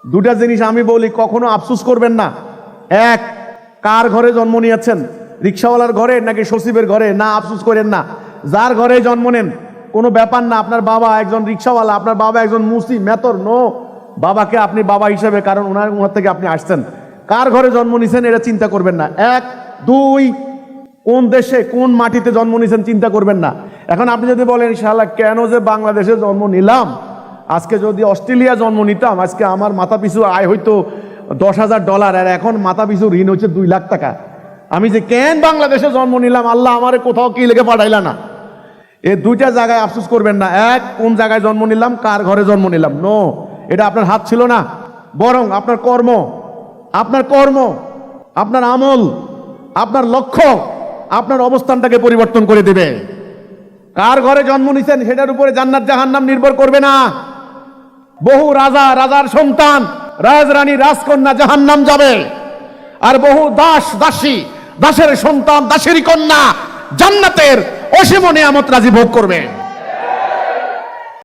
দুটা জিনিস আমি বলি, কখনো আফসোস করবেন না। এক, কার ঘরে জন্ম নিয়েছেন, রিক্সাওয়ালার ঘরে নাকি সচিবের ঘরে, না আফসোস করেন না। যার ঘরে জন্ম নেন কোনো ব্যাপার না। আপনার বাবা একজন রিক্সাওয়ালা, আপনার বাবা একজন মুসি মেতর, নো, বাবাকে আপনি বাবা হিসেবে, কারণ ওনার থেকে আপনি আসছেন। কার ঘরে জন্ম নিছেন এটা চিন্তা করবেন না। এক। দুই, কোন দেশে কোন মাটিতে জন্ম নিছেন চিন্তা করবেন না। এখন আপনি যদি বলেন শালা কেন যে বাংলাদেশে জন্ম নিলাম, আজকে যদি অস্ট্রেলিয়া জন্ম নিতাম আজকে আমার মাথা পিছু আয় হইতো $10,000, আর এখন মাথা পিছু ঋণ হচ্ছে 2 লাখ টাকা। আমি যে কেন বাংলাদেশে জন্ম নিলাম, আল্লাহ আমারে কোথাও কি লেগে পাঠাইলা না। এই দুইটা জায়গায় আফসোস করবেন না। এক, কোন জায়গায় জন্ম নিলাম, কার ঘরে জন্ম নিলাম, নো, এটা আপনার হাত ছিল না। বরং আপনার কর্ম, আপনার আমল, আপনার লক্ষ্য আপনার অবস্থানটাকে পরিবর্তন করে দেবে। কার ঘরে জন্ম নিছেন সেটার উপরে জান্নাত জাহান্নাম নির্ভর করবে না। বহু রাজা, রাজার সন্তান, রাজরানী, রাজকন্যা জাহান্নাম যাবে, আর বহু দাস, দাসী, দাসের সন্তান, দাসেরই কন্যা জান্নাতের অসীম নিয়ামত রাজি ভোগ করবে।